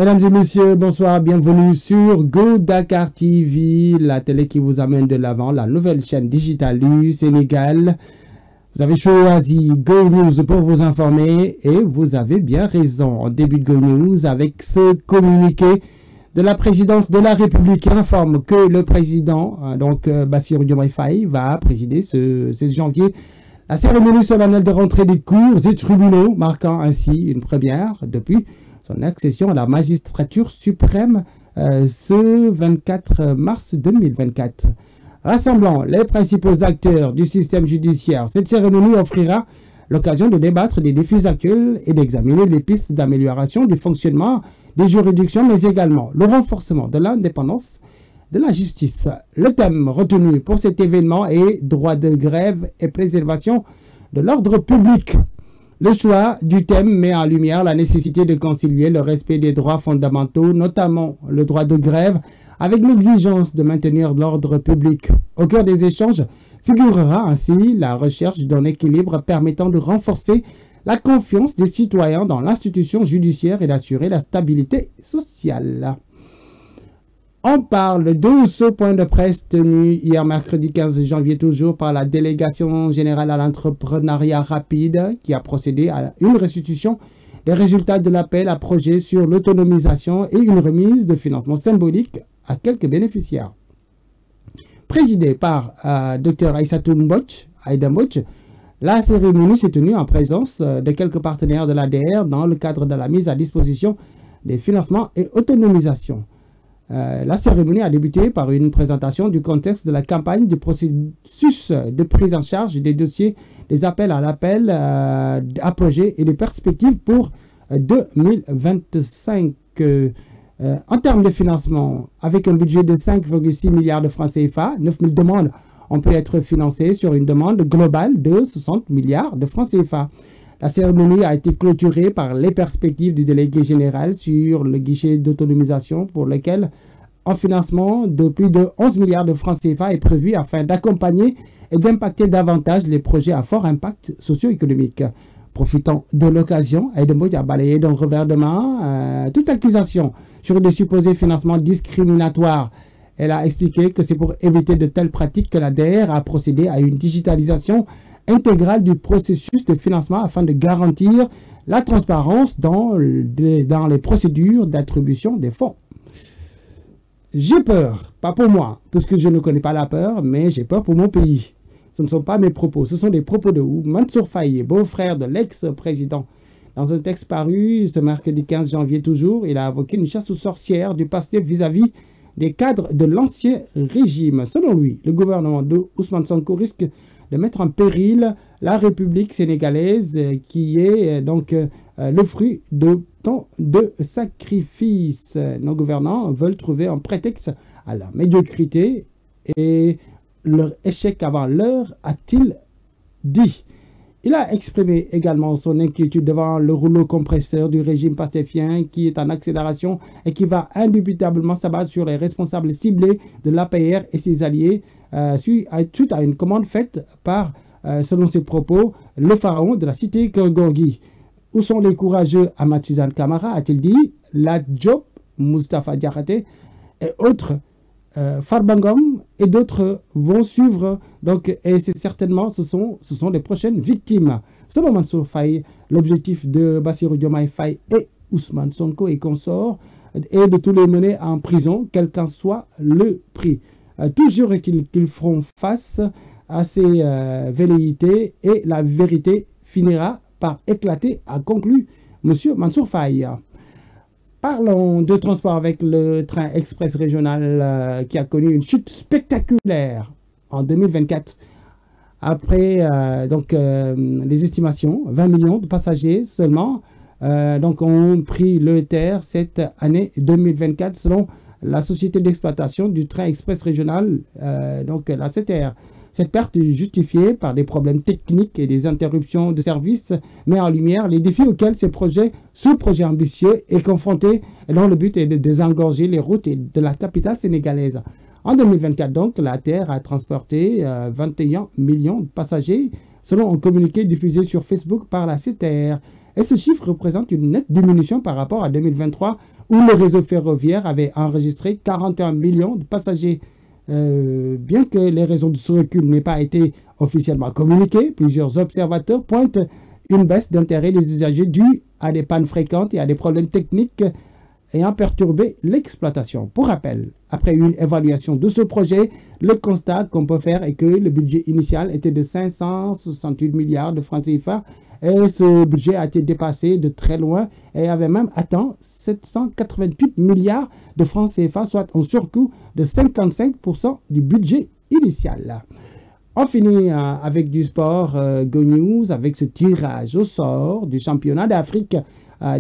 Mesdames et messieurs, bonsoir, bienvenue sur Go Dakar TV, la télé qui vous amène de l'avant, la nouvelle chaîne digitale du Sénégal. Vous avez choisi Go News pour vous informer et vous avez bien raison. En début de Go News, avec ce communiqué de la présidence de la République qui informe que le président, Bassirou Diomaye Faye, va présider ce 16 janvier la cérémonie solennelle de rentrée des cours et tribunaux, marquant ainsi une première depuis son accession à la magistrature suprême ce 24 mars 2024. Rassemblant les principaux acteurs du système judiciaire, cette cérémonie offrira l'occasion de débattre des défis actuels et d'examiner les pistes d'amélioration du fonctionnement des juridictions, mais également le renforcement de l'indépendance de la justice. Le thème retenu pour cet événement est « Droit de grève et préservation de l'ordre public ». Le choix du thème met en lumière la nécessité de concilier le respect des droits fondamentaux, notamment le droit de grève, avec l'exigence de maintenir l'ordre public. Au cœur des échanges figurera ainsi la recherche d'un équilibre permettant de renforcer la confiance des citoyens dans l'institution judiciaire et d'assurer la stabilité sociale. On parle de ce point de presse tenu hier mercredi 15 janvier toujours par la délégation générale à l'entrepreneuriat rapide qui a procédé à une restitution des résultats de l'appel à projet sur l'autonomisation et une remise de financement symbolique à quelques bénéficiaires. Présidée par Dr Aïssatou Aïda Mbodj, la cérémonie s'est tenue en présence de quelques partenaires de l'ADR dans le cadre de la mise à disposition des financements et autonomisation. La cérémonie a débuté par une présentation du contexte de la campagne du processus de prise en charge des dossiers, des appels à l'appel à projet et des perspectives pour 2025. En termes de financement, avec un budget de 5,6 milliards de francs CFA, 9 000 demandes ont pu être financées sur une demande globale de 60 milliards de francs CFA. La cérémonie a été clôturée par les perspectives du délégué général sur le guichet d'autonomisation pour lequel un financement de plus de 11 milliards de francs CFA est prévu afin d'accompagner et d'impacter davantage les projets à fort impact socio-économique. Profitant de l'occasion, Aïda Mbodj a balayé d'un revers de main toute accusation sur des supposés financements discriminatoires. Elle a expliqué que c'est pour éviter de telles pratiques que l'ADR a procédé à une digitalisation intégrale du processus de financement afin de garantir la transparence dans les procédures d'attribution des fonds. J'ai peur, pas pour moi, puisque je ne connais pas la peur, mais j'ai peur pour mon pays. Ce ne sont pas mes propos, ce sont des propos de Mansour Faye, beau-frère de l'ex-président. Dans un texte paru ce mercredi 15 janvier toujours, il a invoqué une chasse aux sorcières du PASTEF vis-à-vis des cadres de l'ancien régime. Selon lui, le gouvernement de Ousmane Sonko risque de mettre en péril la République sénégalaise qui est donc le fruit de tant de sacrifices. Nos gouvernants veulent trouver un prétexte à la médiocrité et leur échec avant l'heure, a-t-il dit. Il a exprimé également son inquiétude devant le rouleau compresseur du régime pastéfien qui est en accélération et qui va indubitablement s'abattre sur les responsables ciblés de l'APR et ses alliés suite à une commande faite par, selon ses propos, le pharaon de la cité Gorgui. Où sont les courageux Ahmad Suzanne Camara, a-t-il dit, La Diop, Moustapha Diakhaté et autres Farbangom et d'autres vont suivre, donc, et c'est certainement ce sont les prochaines victimes. Selon Mansour Faye, l'objectif de Bassirou Diomaye Faye et Ousmane Sonko et consorts est de tous les mener en prison, quel qu'en soit le prix. Toujours est-il qu'ils feront face à ces velléités et la vérité finira par éclater, a conclu M. Mansour Faye. Parlons de transport avec le train express régional qui a connu une chute spectaculaire en 2024. Après les estimations, 20 millions de passagers seulement ont pris le TER cette année 2024 selon la société d'exploitation du train express régional, la CTR. Cette perte est justifiée par des problèmes techniques et des interruptions de service met en lumière les défis auxquels ce projet ambitieux est confronté et dont le but est de désengorger les routes de la capitale sénégalaise. En 2024, donc, la TER a transporté 21 millions de passagers selon un communiqué diffusé sur Facebook par la CTR. Et ce chiffre représente une nette diminution par rapport à 2023, où le réseau ferroviaire avait enregistré 41 millions de passagers. Bien que les raisons de ce recul n'aient pas été officiellement communiquées, plusieurs observateurs pointent une baisse d'intérêt des usagers due à des pannes fréquentes et à des problèmes techniques ayant perturbé l'exploitation. Pour rappel, après une évaluation de ce projet, le constat qu'on peut faire est que le budget initial était de 568 milliards de francs CFA et ce budget a été dépassé de très loin et avait même atteint 788 milliards de francs CFA, soit un surcoût de 55% du budget initial. On finit avec du sport, Go News, avec ce tirage au sort du championnat d'Afrique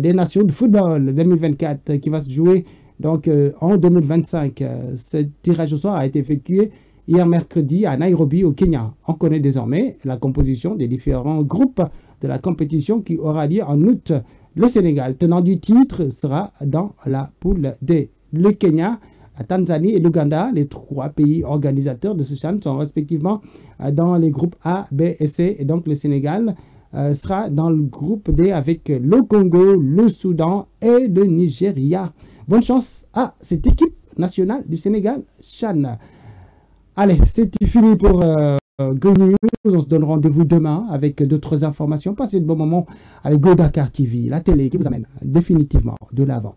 des nations de football 2024 qui va se jouer donc en 2025. Ce tirage au sort a été effectué hier mercredi à Nairobi au Kenya. On connaît désormais la composition des différents groupes de la compétition qui aura lieu en août. Le Sénégal, tenant du titre, sera dans la poule D. Le Kenya, la Tanzanie et l'Ouganda, les trois pays organisateurs de ce CHAN, sont respectivement dans les groupes A, B et C. Et donc le Sénégal sera dans le groupe D avec le Congo, le Soudan et le Nigeria. Bonne chance à cette équipe nationale du Sénégal, CHAN. Allez, c'est fini pour Go News. On se donne rendez-vous demain avec d'autres informations. Passez de bons moments avec Go Dakar TV, la télé qui vous amène définitivement de l'avant.